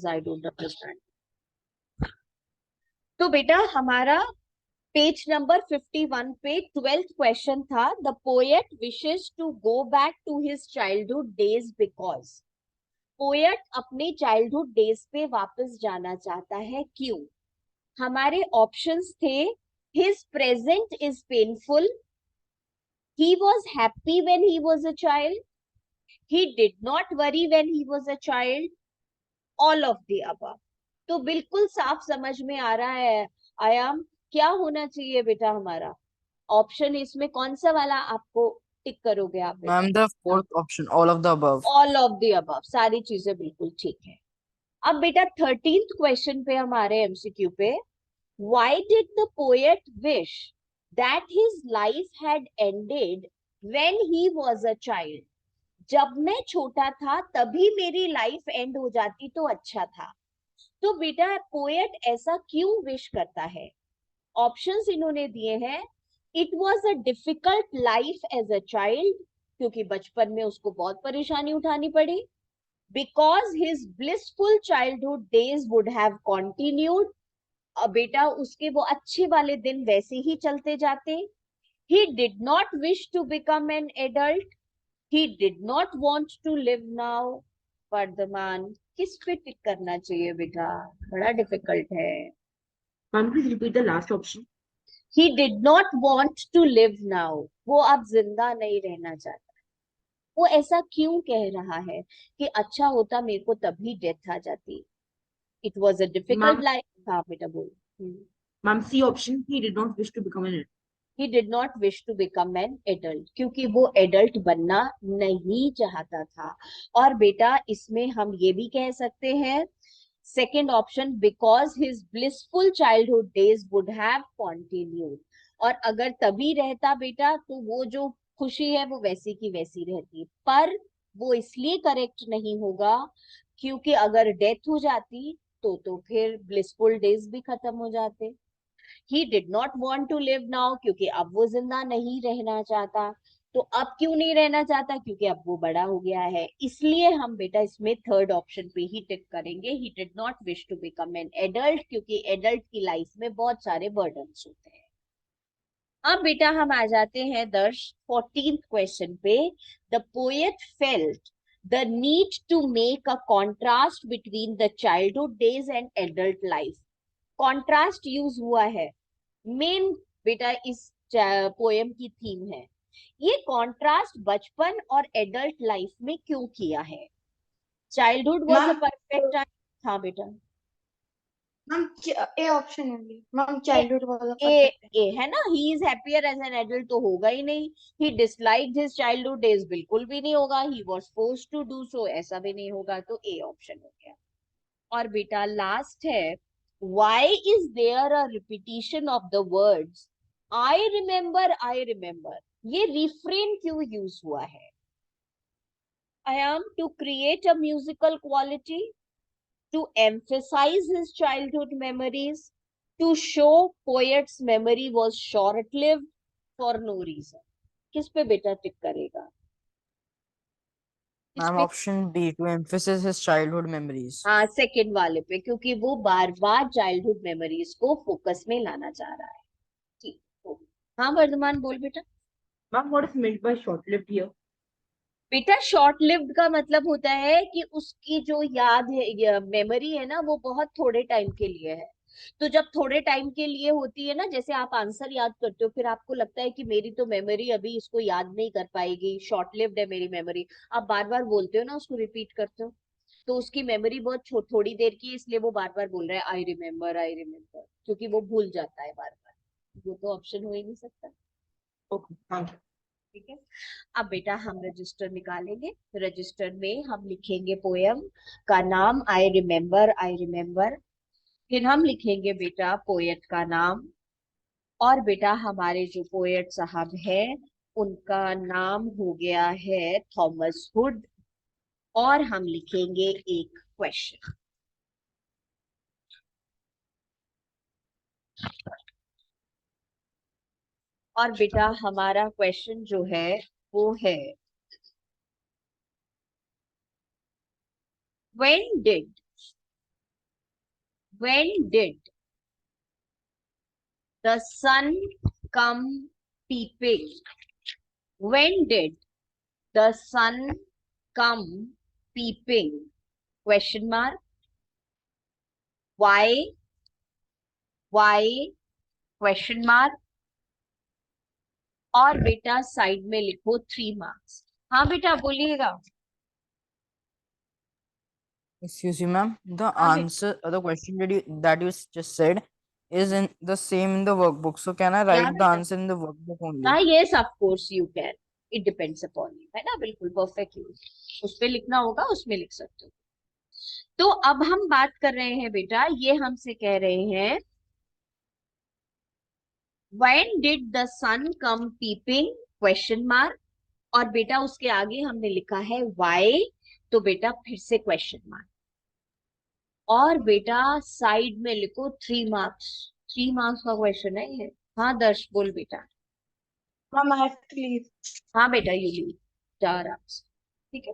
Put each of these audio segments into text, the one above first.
I don't understand. तो बेटा हमारा पेज नंबर 51 पे 12th क्वेश्चन था, the poet wishes to go back to his childhood days because. Poet अपने childhood days पे वापस जाना चाहता है, क्यों? हमारे ऑप्शंस थे, his present is painful, he was happy when he was a child, he did not worry when he was a child, all of the above। तो बिल्कुल साफ समझ में आ रहा है आयाम, क्या होना चाहिए बेटा हमारा ऑप्शन, इसमें कौन सा वाला आपको टिक करोगे आप बेटा? Ma'am the fourth option, all of the above. All of the above, सारी चीजें बिल्कुल ठीक है। अब बेटा 13th क्वेश्चन पे हमारे एमसीक्यू पे, why did the poet wish that his life had ended when he was a child? जब मैं छोटा था तभी मेरी लाइफ एंड हो जाती तो अच्छा था। तो बेटा पोएट ऐसा क्यों विश करता है? ऑप्शंस इन्होंने दिए हैं, it was a difficult life as a child, क्योंकि बचपन में उसको बहुत परेशानी उठानी पड़ी, because his blissful childhood days would have continued, बेटा उसके वो अच्छे वाले दिन वैसे ही चलते जाते, he did not wish to become an adult, he did not want to live now। वर्धमान किस पे टिक करना चाहिए बेटा, बड़ा डिफिकल्ट है। Ma'am, please repeat the last option. he did not want to live now, वो अब जिंदा नहीं रहना चाहता। वो ऐसा क्यों कह रहा है कि अच्छा होता मेरे को तभी डेथ आ जाती, it was a difficult Ma'am, life. हाँ बेटा बोल। ma'am, C option. He did not wish to become an adult. he did not wish to become an adult, क्योंकि वो एडल्ट बनना नहीं चाहता था। और बेटा इसमें हम ये भी कह सकते हैं, second option, because his blissful childhood days would have continued, और अगर तभी रहता बेटा तो वो जो खुशी है वो वैसी की वैसी रहती, पर वो इसलिए करेक्ट नहीं होगा क्योंकि अगर डेथ हो जाती तो फिर ब्लिसफुल डेज भी खत्म हो जाते। He did not want to live now, क्योंकि अब वो जिंदा नहीं रहना चाहता। तो अब क्यों नहीं रहना चाहता? क्योंकि अब वो बड़ा हो गया है, इसलिए हम बेटा इसमें थर्ड ऑप्शन पे ही टिक करेंगे, he did not wish to become an adult, क्योंकि एडल्ट की लाइफ में बहुत सारे बर्डन्स होते हैं। अब बेटा हम आ जाते हैं दर्श 14th क्वेश्चन पे, the poet felt the need to make a contrast between the childhood days and adult life. Contrast use हुआ है, मेन बेटा इस पोएम की थीम है। ये कॉन्ट्रास्ट बचपन और एडल्ट लाइफ में क्यों किया है? Childhood was a ma'am perfect time. हाँ बेटा, ma'am a option only ma'am, a childhood was a perfect. ए है ना, he is happier as an adult तो होगा ही नहीं, he disliked his childhood days बिल्कुल भी नहीं होगा, he was forced to do so ऐसा भी नहीं होगा, तो ए ऑप्शन हो गया। और बेटा लास्ट है, why is there a repetition of the words I remember, ये रिफ्रेन क्यों यूज हुआ है? I am to create a musical quality, to emphasize his childhood memories, to show poet's memory was short-lived, for no reason। किस पे बेटा टिक करेगा? किस ma'am पे? Option B, to emphasis his childhood memories. हाँ सेकेंड वाले पे, क्योंकि वो बार बार चाइल्डहुड मेमोरीज को फोकस में लाना चाह रहा है। ठीक हो। हाँ वर्धमान बोल बेटा। Ma'am, what is meant by short-lived here? बेटा शॉर्ट लिव्ड का मतलब होता है कि उसकी जो याद है, मेमोरी है ना, वो बहुत थोड़े टाइम के लिए है। तो जब थोड़े टाइम के लिए होती है ना, जैसे आप आंसर याद करते हो फिर आपको लगता है कि मेरी तो मेमोरी अभी इसको याद नहीं कर पाएगी, शॉर्ट लिव्ड है मेरी मेमोरी, आप बार बार बोलते हो ना, उसको रिपीट करते हो, तो उसकी मेमोरी बहुत थोड़ी देर की है, इसलिए वो बार बार बोल रहा है आई रिमेम्बर, क्योंकि वो भूल जाता है बार बार। वो तो ऑप्शन हो ही नहीं सकता। Okay, thank you. ठीक है, अब बेटा हम रजिस्टर निकालेंगे, रजिस्टर में हम लिखेंगे पोयम का नाम आई रिमेम्बर, फिर हम लिखेंगे बेटा पोएट का नाम, और बेटा हमारे जो पोएट साहब हैं उनका नाम हो गया है थॉमस हुड, और हम लिखेंगे एक क्वेश्चन। और बेटा हमारा क्वेश्चन जो है वो है, when did when did the sun come peeping? When did the sun come peeping? Question mark. Why? Why? Question mark. और बेटा साइड में लिखो 3 मार्क्स. हाँ बेटा बोलिएगा. Excuse me, ma'am. The हाँ बेटा. answer, the question that you just said is in the same in the workbook. So can I Yeah, write the बेटा. answer in the workbook only? हाँ, yes, of course you can. It depends upon you. है ना, बिल्कुल perfect use. उस पे लिखना होगा, उसमें लिख सकते हो. तो अब हम बात कर रहे हैं बेटा, ये हमसे कह रहे हैं when did the sun come peeping? Question mark. और बेटा उसके आगे हमने लिखा है why. तो बेटा फिर से क्वेश्चन मार्क. और बेटा साइड में लिखो 3 मार्क्स. 3 मार्क्स का क्वेश्चन है ये. हाँ दर्श बोल बेटा. Ma'am, I have to leave. हाँ बेटा यू लीव. जा आराम से. ठीक है.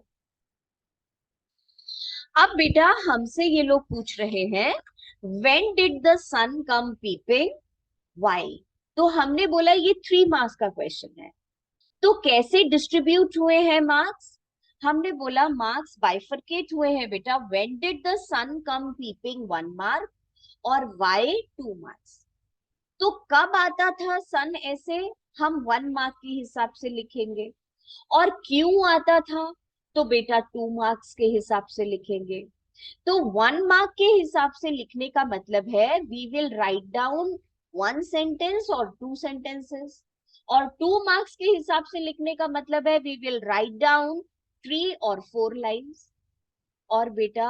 अब बेटा हमसे ये लोग पूछ रहे हैं when did the sun come peeping? Why? तो हमने बोला ये 3 मार्क्स का क्वेश्चन है. तो कैसे डिस्ट्रीब्यूट हुए हैं मार्क्स? हमने बोला मार्क्स बाइफरकेट हुए हैं बेटा. when did the sun come peeping 1 mark और why 2 मार्क्स. तो कब आता था सन ऐसे, हम 1 मार्क के हिसाब से लिखेंगे. और क्यों आता था तो बेटा 2 मार्क्स के हिसाब से लिखेंगे. तो 1 मार्क के हिसाब से लिखने का मतलब है we will write down 1 sentence और 2 सेंटेंसेस. और 2 मार्क्स के हिसाब से लिखने का मतलब है वी विल राइट डाउन 3 और 4 लाइंस. और बेटा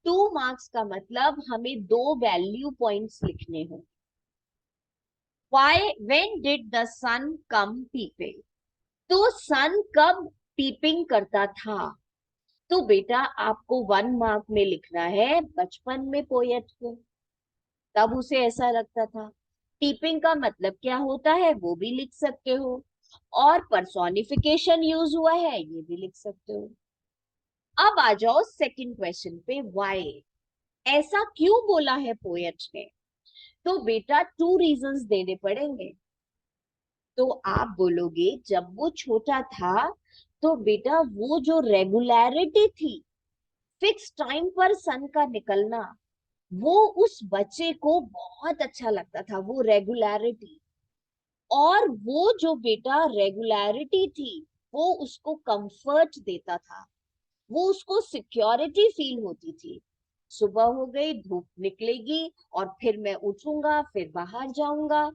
2 मार्क्स का मतलब हमें 2 वैल्यू पॉइंट्स लिखने हों. Why? When did the sun come peeping? तो सन कब पीपिंग करता था? तो बेटा आपको 1 मार्क में लिखना है बचपन में पोएट को. तब उसे ऐसा लगता था. पीपिंग का मतलब क्या होता है वो भी लिख सकते हो. और पर्सोनिफिकेशन यूज हुआ है ये भी लिख सकते हो. अब आ जाओ सेकंड क्वेश्चन पे. व्हाई? ऐसा क्यों बोला है पोएट ने? तो बेटा 2 रीजंस देने पड़ेंगे. तो आप बोलोगे जब वो छोटा था तो बेटा वो जो रेगुलरिटी थी, फिक्स टाइम पर सन का निकलना, वो उस बच्चे को बहुत अच्छा लगता था. वो रेगुलरिटी. और वो जो बेटा रेगुलरिटी थी वो उसको कंफर्ट देता था. वो उसको सिक्योरिटी फील होती थी. सुबह हो गई, धूप निकलेगी और फिर मैं उठूंगा, फिर बाहर जाऊंगा.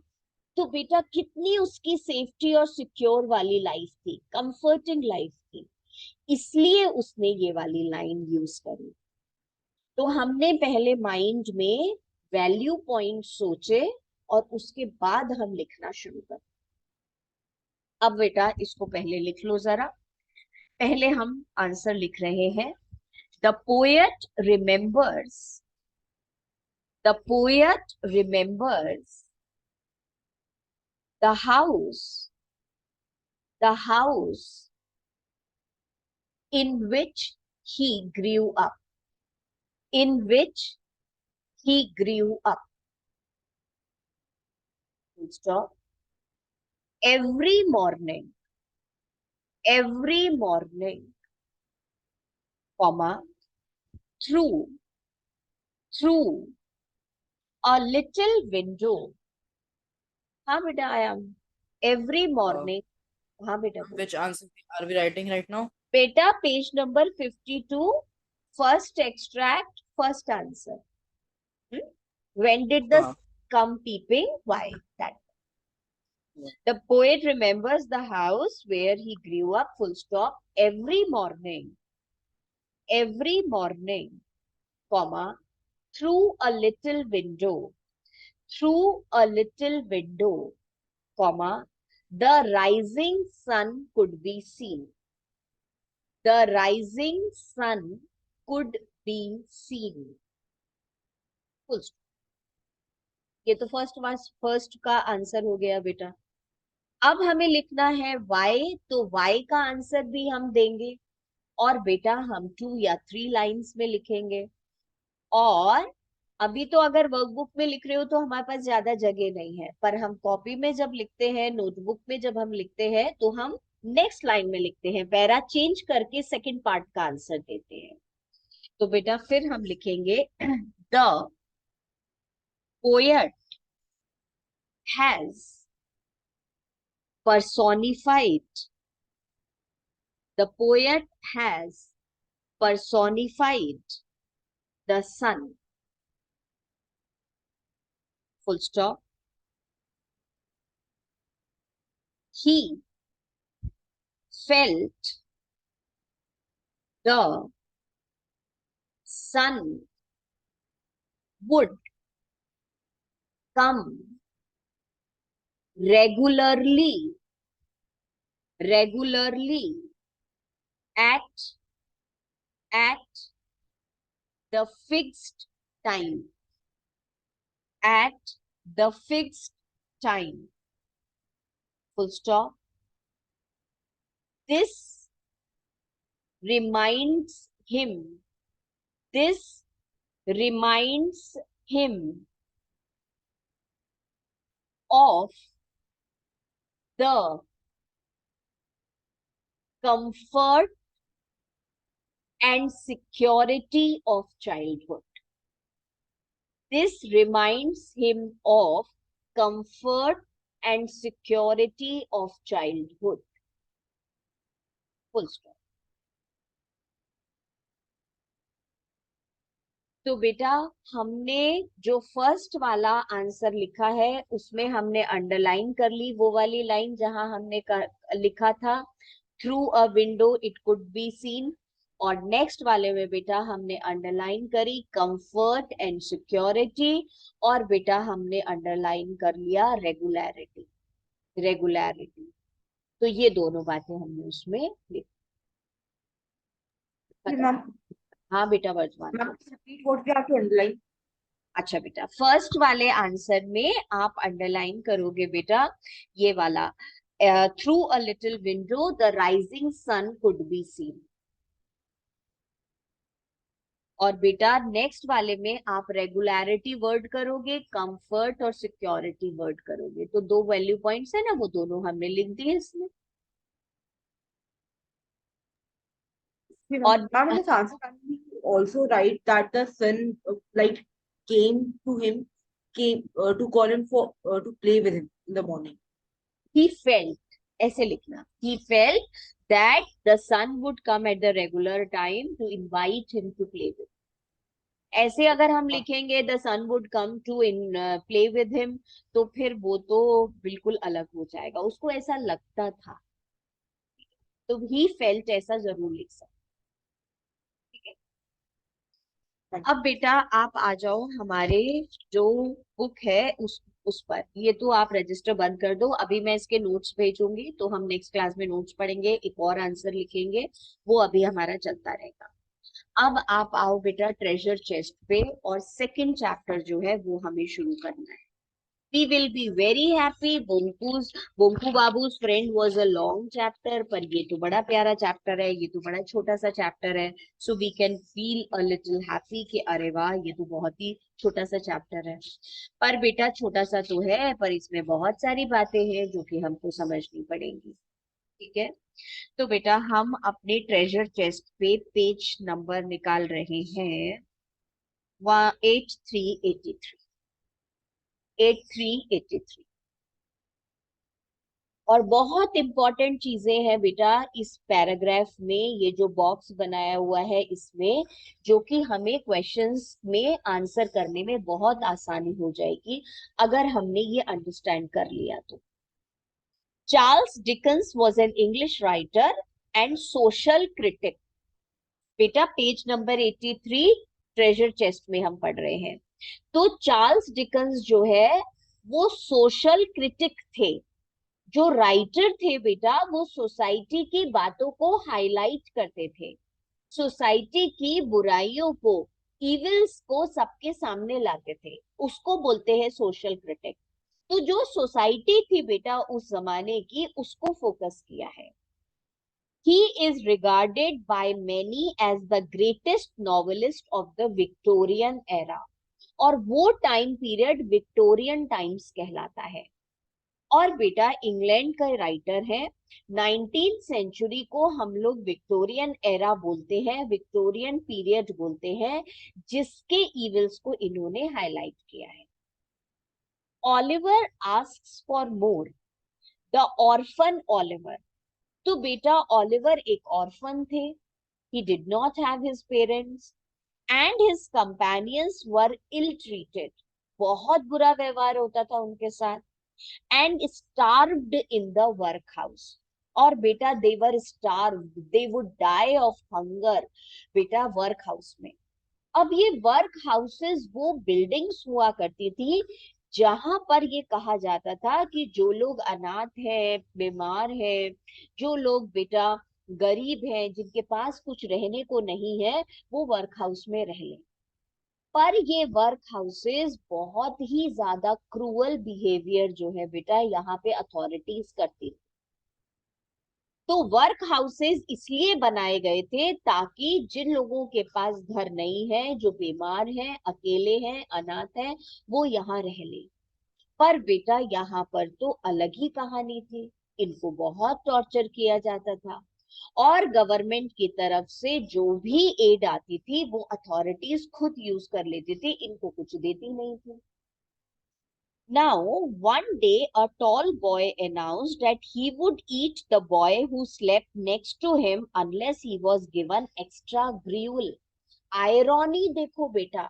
तो बेटा कितनी उसकी सेफ्टी और सिक्योर वाली लाइफ थी, कंफर्टिंग लाइफ थी. इसलिए उसने ये वाली लाइन यूज करी. तो हमने पहले माइंड में वैल्यू पॉइंट सोचे और उसके बाद हम लिखना शुरू कर. अब बेटा इसको पहले लिख लो जरा. पहले हम आंसर लिख रहे हैं. The poet remembers. The poet remembers the house in which he grew up. In which he grew up. Stop. Every morning, comma, through a little window. हाँ बेटा I am. Every morning. हाँ बेटा. Which answer are we writing right now? बेटा page number 52, first extract, first answer. When did the come peeping? Why? That. The poet remembers the house where he grew up, full stop. Every morning, comma, through a little window, comma, the rising sun could be seen. The rising sun could be seen. Full stop. ये तो first का answer हो गया बेटा. अब हमें लिखना है वाई. तो वाई का आंसर भी हम देंगे और बेटा हम 2 या 3 लाइंस में लिखेंगे. और अभी तो अगर वर्कबुक में लिख रहे हो तो हमारे पास ज्यादा जगह नहीं है, पर हम कॉपी में जब लिखते हैं, नोटबुक में जब हम लिखते हैं, तो हम नेक्स्ट लाइन में लिखते हैं, पैरा चेंज करके सेकंड पार्ट का आंसर देते हैं। तो बेटा फिर हम लिखेंगे the poet has personified, the poet has personified the sun, full stop. He felt the sun would come regularly at the fixed time, at the fixed time, full stop. This reminds him, this reminds him of the comfort and security of childhood. This reminds him of comfort and security of childhood. Full stop. तो बेटा हमने जो first वाला answer लिखा है उसमें हमने underline कर ली वो वाली लाइन जहां हमने लिखा था through a window it could be seen, और नेक्स्ट वाले में बेटा हमने अंडरलाइन करी कंफर्ट एंड सिक्योरिटी, और बेटा हमने अंडरलाइन कर लिया रेगुलरिटी। तो ये दोनों बातें हमने उसमें लिखी। मैम हाँ बेटा वर्तमान। Ma'am repeat what we have to underline. अच्छा बेटा फर्स्ट वाले आंसर में आप अंडरलाइन करोगे बेटा ये वाला through a little window the rising sun could be seen, और बेटा नेक्स्ट वाले में आप रेगुलरिटी वर्ड करोगे, कंफर्ट और सिक्योरिटी वर्ड करोगे। तो दो वैल्यू पॉइंट्स है ना, वो दोनों हमने लिख दिए इसमें। और मैम इस answer can be also write that the sun like came to him, came to call him for to play with him in the morning. He felt, ऐसे लिखना, he felt that the sun would come at the regular time to invite him to play with. ऐसे अगर हम लिखेंगे the son would come to in play with him, तो फिर वो तो बिल्कुल अलग हो जाएगा, उसको ऐसा लगता था। तो ही फेल्ट ऐसा जरूर लिख सकते। अब बेटा आप आ जाओ हमारे जो बुक है उस पर। ये तो आप रजिस्टर बंद कर दो, अभी मैं इसके नोट्स भेजूंगी, तो हम नेक्स्ट क्लास में नोट्स पढ़ेंगे, एक और आंसर लिखेंगे, वो अभी हमारा चलता रहेगा। अब आप आओ बेटा ट्रेजर चेस्ट पे, और सेकंड चैप्टर जो है वो हमें शुरू करना है। We will be very happy. Bonku बाबू's friend was a long chapter, पर ये तो बड़ा प्यारा चैप्टर है, ये तो बड़ा छोटा सा चैप्टर है। So we can feel a little happy कि अरे वाह ये तो बहुत ही छोटा सा चैप्टर है। पर बेटा छोटा सा तो है, पर इसमें बहुत सारी बातें हैं जो कि हमको समझनी पड़ेंगी। ठीक है, तो बेटा हम अपने ट्रेजर चेस्ट पे पेज नंबर निकाल रहे हैं 8383 और बहुत इंपॉर्टेंट चीजें हैं बेटा इस पैराग्राफ में, ये जो बॉक्स बनाया हुआ है इसमें, जो कि हमें क्वेश्चंस में आंसर करने में बहुत आसानी हो जाएगी अगर हमने ये अंडरस्टैंड कर लिया तो। Charles Dickens was an English writer and social critic. बेटा पेज नंबर 83 ट्रेजर चेस्ट में हम पढ़ रहे हैं। तो चार्ल्स डिकन्स जो है वो सोशल क्रिटिक थे, जो राइटर थे बेटा वो सोसाइटी की बातों को हाईलाइट करते थे, सोसाइटी की बुराइयों को, इविल्स को सबके सामने लाते थे, उसको बोलते हैं सोशल क्रिटिक। तो जो सोसाइटी थी बेटा उस जमाने की, उसको फोकस किया है। He is regarded by many as the greatest novelist of the Victorian era. और वो टाइम पीरियड विक्टोरियन टाइम्स कहलाता है। और बेटा इंग्लैंड का राइटर है, 19th सेंचुरी को हम लोग विक्टोरियन एरा बोलते हैं, विक्टोरियन पीरियड बोलते हैं, जिसके इविल्स को इन्होंने हाईलाइट किया है। Oliver asks for more, the orphan Oliver. तो बेटा ऑलिवर एक ऑर्फन थे, he did not have his parents and his companions were ill treated, बहुत बुरा व्यवहार होता था उनके साथ, and starved in the workhouse। और बेटा they were starved, they would die of hunger बेटा वर्क हाउस में। अब ये वर्क हाउसेस वो बिल्डिंग्स हुआ करती थी जहां पर ये कहा जाता था कि जो लोग अनाथ है, बीमार है, जो लोग बेटा गरीब हैं, जिनके पास कुछ रहने को नहीं है, वो वर्क हाउस में रह लें। पर ये वर्क हाउसेस बहुत ही ज्यादा क्रूअल बिहेवियर जो है बेटा यहाँ पे अथॉरिटीज करती। तो वर्क हाउसेस इसलिए बनाए गए थे ताकि जिन लोगों के पास घर नहीं है, जो बीमार हैं, अकेले हैं, अनाथ हैं, वो यहाँ रह ले। पर बेटा यहाँ पर तो अलग ही कहानी थी, इनको बहुत टॉर्चर किया जाता था और गवर्नमेंट की तरफ से जो भी एड आती थी वो अथॉरिटीज खुद यूज कर लेती थी, इनको कुछ देती नहीं थी। Now, one day, a tall boy announced that he would eat the boy who slept next to him unless he was given extra gruel. Irony देखो बेटा,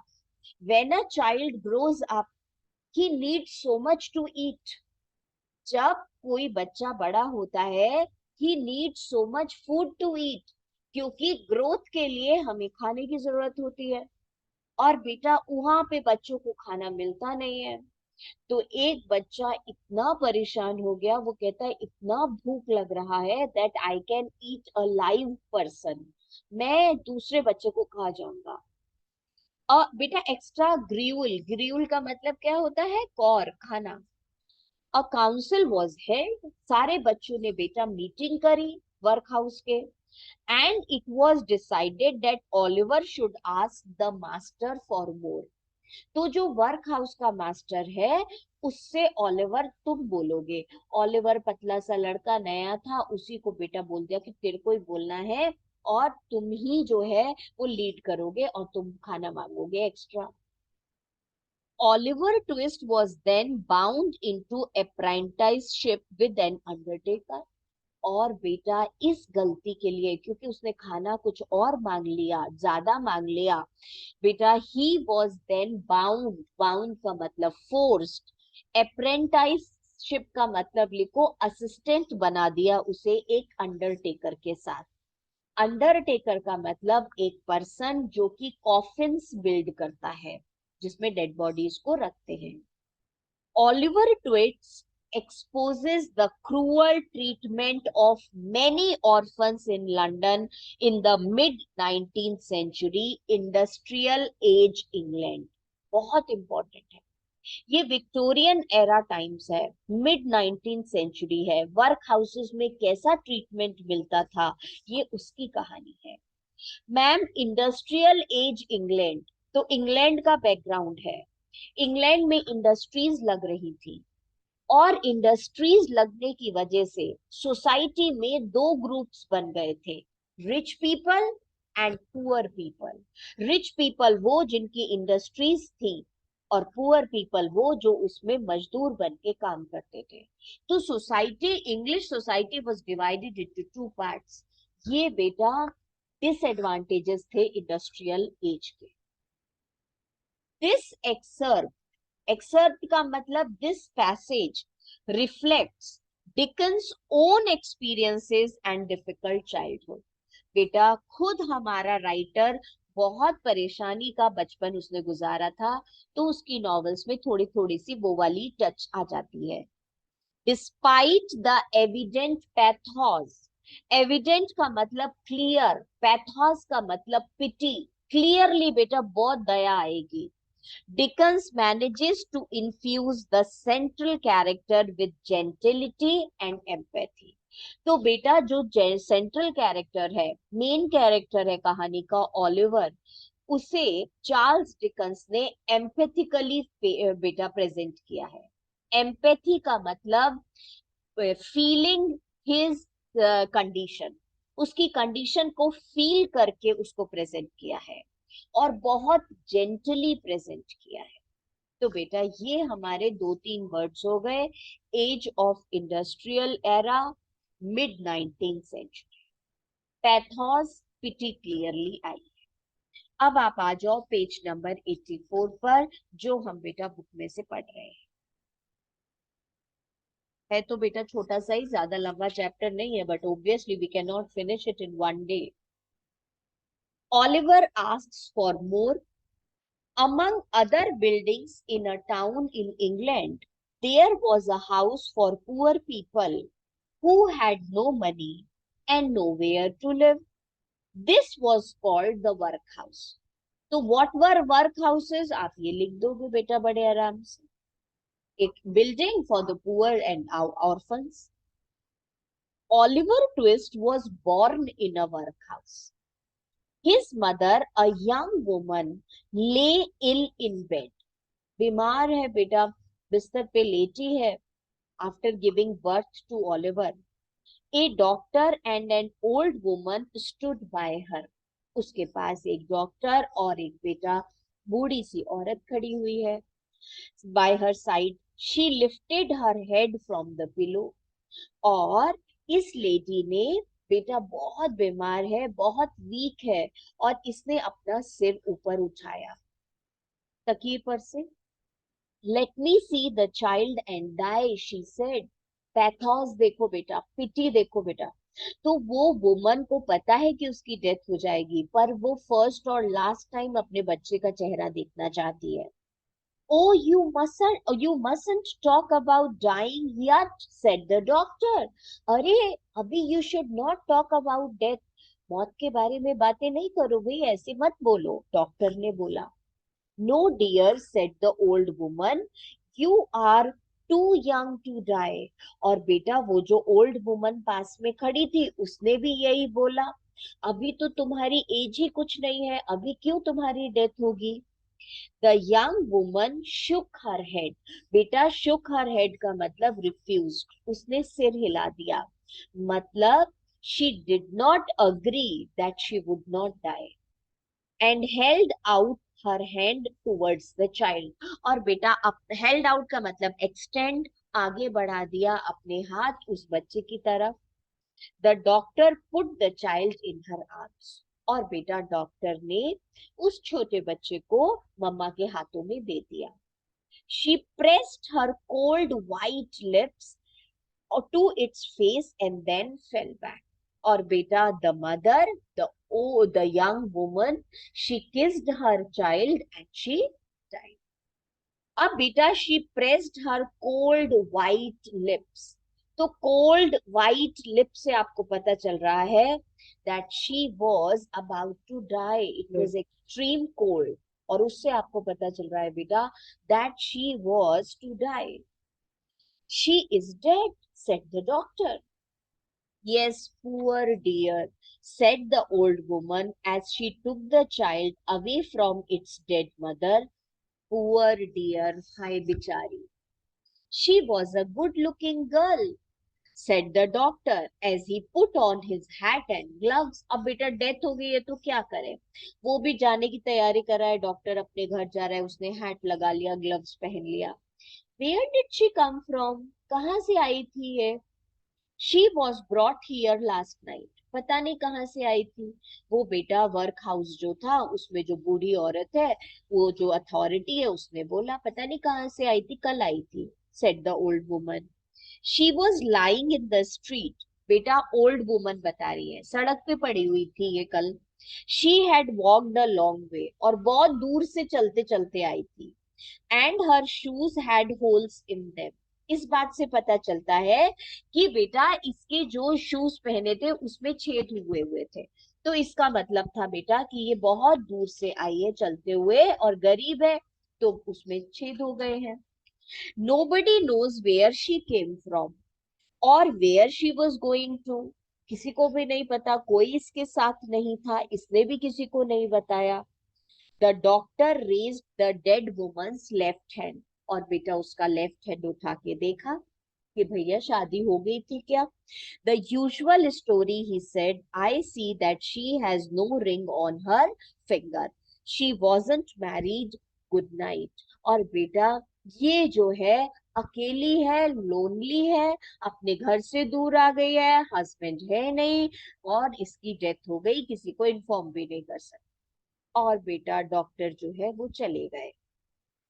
when a child grows up, he needs so much to eat. जब कोई बच्चा बड़ा होता है, he needs so much food to eat, क्योंकि growth के लिए हमें खाने की जरूरत होती है। और बेटा वहां पे बच्चों को खाना मिलता नहीं है, तो एक बच्चा इतना परेशान हो गया, वो कहता है इतना भूख लग रहा है that I can eat a live person, मैं दूसरे बच्चे को खा जाऊंगा। और बेटा एक्स्ट्रा ग्रियूल, ग्रियूल का मतलब क्या होता है? कौर, खाना। अ काउंसिल वाज हेल्ड, सारे बच्चों ने बेटा मीटिंग करी वर्क हाउस के, and it was decided that Oliver should ask the master for more. तो जो वर्क हाउस का मास्टर है उससे ऑलिवर तुम बोलोगे। ऑलिवर पतला सा लड़का नया था, उसी को बेटा बोल दिया कि तेरे को ही बोलना है और तुम ही जो है वो लीड करोगे और तुम खाना मांगोगे extra. Oliver Twist was then bound into apprenticeship with an undertaker। और बेटा इस गलती के लिए, क्योंकि उसने खाना कुछ और मांग लिया, ज्यादा मांग लिया, बेटा ही वॉज देन बाउंड, बाउंड का मतलब फोर्स्ड, अप्रेंटिसशिप का मतलब लिखो असिस्टेंट बना दिया उसे एक अंडरटेकर के साथ। अंडरटेकर का मतलब एक पर्सन जो कि कॉफिन्स बिल्ड करता है, जिसमें डेड बॉडीज को रखते हैं। Oliver twist exposes the cruel treatment of many orphans in London in the mid 19th century, industrial age England। बहुत इंपॉर्टेंट है, ये विक्टोरियन एरा टाइम्स है, मिड 19th सेंचुरी है, वर्क हाउसेस में कैसा ट्रीटमेंट मिलता था ये उसकी कहानी है। मैम इंडस्ट्रियल एज इंग्लैंड, तो इंग्लैंड का बैकग्राउंड है, इंग्लैंड में इंडस्ट्रीज लग रही थी और इंडस्ट्रीज लगने की वजह से सोसाइटी में दो ग्रुप्स बन गए थे, rich people and poor people. Rich people वो जिनकी इंडस्ट्रीज थी और पुअर पीपल वो जो उसमें मजदूर बन के काम करते थे। तो society, English society was divided into two parts. ये बेटा डिसएडवांटेजेस थे इंडस्ट्रियल एज के। दिस एक्सर्ट, एक्सर्ट का मतलब this passage reflects Dickens own experiences and difficult childhood. बेटा खुद हमारा राइटर बहुत परेशानी का बचपन उसने गुजारा था, तो उसकी नॉवेल्स में थोड़ी थोड़ी सी वो वाली टच आ जाती है। Despite the evident pathos, evident का मतलब क्लियर, पैथोस का मतलब पिटी, क्लियरली बेटा बहुत दया आएगी। Dickens manages to infuse the central character with gentility and empathy। तो बेटा जो सेंट्रल कैरेक्टर है, मेन कैरेक्टर है कहानी का, ऑलिवर, उसे चार्ल्स डिकन्स ने एम्पैथिकली बेटा प्रेजेंट किया है। एम्पैथी का मतलब फीलिंग हिज कंडीशन, उसकी कंडीशन को फील करके उसको प्रेजेंट किया है और बहुत जेंटली प्रेजेंट किया है। तो बेटा ये हमारे 2-3 वर्ड्स हो गए, age of industrial era, mid 19th century, pathos, pity clearly आई। अब आप आ जाओ पेज नंबर 84 पर, जो हम बेटा बुक में से पढ़ रहे हैं। है तो बेटा छोटा सा ही, ज्यादा लंबा चैप्टर नहीं है, but obviously we can not finish it in one day. Oliver asks for more. Among other buildings in a town in England, there was a house for poor people who had no money and nowhere to live. This was called the workhouse. तो what were workhouses? आप ये लिख दोगे बेटा बड़े आराम से। एक building for the poor and orphans. Oliver Twist was born in a workhouse. His mother, a young woman, lay ill in bed. बीमार है बेटा, बिस्तर पे लेटी है। After giving birth to Oliver, a doctor and an old woman stood by her. उसके पास एक doctor और एक बेटा बूढ़ी सी औरत खड़ी हुई है। By her side, she lifted her head from the pillow. और इस लेडी ने, बेटा बहुत बीमार है, बहुत वीक है, और इसने अपना सिर ऊपर उठाया तकिए पर से। Let me see the child and die, she said. Pathos देखो बेटा, पिटी देखो बेटा। तो वो वुमन को पता है कि उसकी डेथ हो जाएगी, पर वो फर्स्ट और लास्ट टाइम अपने बच्चे का चेहरा देखना चाहती है। Oh, you mustn't talk about dying yet, said the doctor. अरे अभी you should not talk about death. मौत के बारे में बातें नहीं करो भाई, ऐसे मत बोलो, डॉक्टर ने बोला। No, dear, said the old woman. You are too young to die. और बेटा वो जो ओल्ड वुमन पास में खड़ी थी, उसने भी यही बोला, अभी तो तुम्हारी एज ही कुछ नहीं है, अभी क्यों तुम्हारी डेथ होगी। The young woman shook her head. बेटा shook her head का मतलब refused, उसने सिर हिला दिया, मतलब she did not agree that she would not die, and held out her hand towards the child. और बेटा held out का मतलब extend, आगे बढ़ा दिया अपने हाथ उस बच्चे की तरफ। The doctor put the child in her arms. और बेटा डॉक्टर ने उस छोटे बच्चे को मम्मा के हाथों में दे दिया। She pressed her cold white lips to its face and then fell back. और बेटा the mother, the young woman, she kissed her child and she died. अब बेटा she pressed her cold white lips. तो cold white lips से आपको पता चल रहा है that she was about to die. It was extreme cold. और उससे आपको पता चल रहा है बेटा that she was to die. She is dead, said the doctor. Yes, poor dear, said the old woman as she took the child away from its dead mother. Poor dear, hi bichari. She was a good-looking girl, said the doctor as he put on his hat and gloves. अब बेटा death हो गई है तो क्या करे, वो भी जाने की तैयारी कर रहा है, डॉक्टर अपने घर जा रहा है, उसने हैट लगा लिया, ग्लव्स पहन लिया। Where did she come from? कहाँ से आई थी ये? She was brought here last night. पता नहीं कहाँ से आई थी। वो बेटा वर्क हाउस जो था, उसमें जो बूढ़ी औरत है, वो जो अथॉरिटी है, उसने बोला पता नहीं कहाँ से आई थी, कल आई थी, said the old woman. She was lying in the street. बेटा ओल्ड वुमन बता रही है, सड़क पे पड़ी हुई थी ये कल। She had walked a long way. और बहुत दूर से चलते चलते आई थी। And her shoes had holes in them. इस बात से पता चलता है कि बेटा इसके जो शूज पहने थे उसमें छेद हुए हुए थे, तो इसका मतलब था बेटा कि ये बहुत दूर से आई है चलते हुए और गरीब है, तो उसमें छेद हो गए हैं। Nobody knows where she came from or where she was going to. किसी को भी नहीं पता, कोई इसके साथ नहीं था, इसने भी किसी को नहीं बताया। The doctor raised the dead woman's left hand, और बेटा उसका लेफ्ट हैंड उठा के देखा कि भैया शादी हो गई थी क्या? The usual story, he said. I see that she has no ring on her finger. She wasn't married. Good night. और बेटा ये जो है अकेली है, लोनली है, अपने घर से दूर आ गई है, हस्बैंड है नहीं, और इसकी डेथ हो गई, किसी को इन्फॉर्म भी नहीं कर सकती। और बेटा डॉक्टर जो है वो चले गए।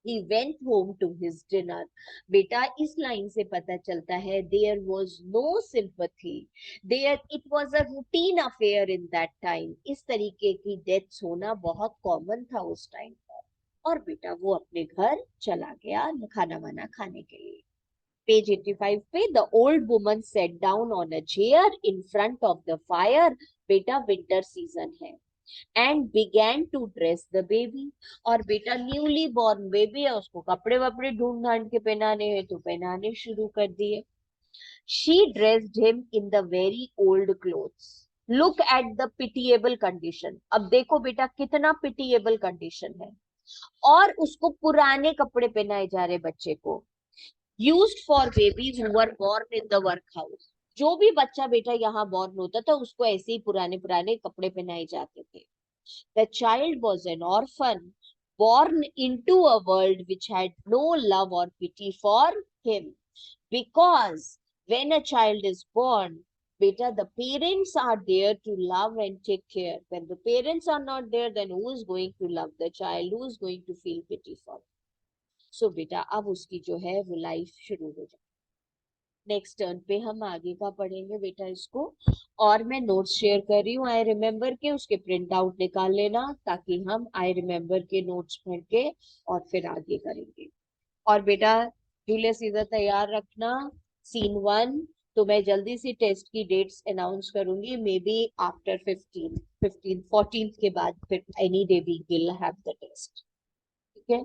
He went home to his dinner. बेटा इस लाइन से पता चलता है there was no sympathy. There it was a routine affair in that time. इस तरीके की डेथ्स होना बहुत कॉमन था उस टाइम पर। और बेटा वो अपने घर चला गया खाना वाना खाने के लिए। पेज 85 पे the old woman sat down on a chair in front of the fire. बेटा विंटर सीजन है, and began to dress the baby. और बेटा न्यूली बॉर्न बेबी है, उसको कपड़े वपड़े ढूंढ ढांड के पहनाने हैं तो पहनाने शुरू कर दिए। She dressed him in the very old clothes. Look at the pitiable condition. अब देखो बेटा कितना pitiable condition है, और उसको पुराने कपड़े पहनाए जा रहे बच्चे को। Used for babies who were born in the workhouse. जो भी बच्चा बेटा यहाँ बॉर्न होता था उसको ऐसे ही पुराने पुराने कपड़े पहनाए जाते थे। The child was an orphan, born into a world which had no love or pity for him. Because when a child is born, beta, the parents are there to love and take care. When the parents are not there, then who is going to love the child? Who is going to feel pity for him? So beta, अब उसकी जो है वो life शुरू हो जाए। Next turn पे हम आगे का पढ़ेंगे बेटा इसको, और मैं नोट्स शेयर कर रही हूँ आई रिमेम्बर के, उसके प्रिंट आउट निकाल लेना ताकि हम आई रिमेम्बर के नोट्स पढ़ के और फिर आगे करेंगे। और बेटा जूलियस सीजर तैयार रखना। सीन 1 तो मैं जल्दी से टेस्ट की डेट्स अनाउंस करूंगी, मे बी आफ्टर 14th के बाद फिर any day we will have the test. ठीक है।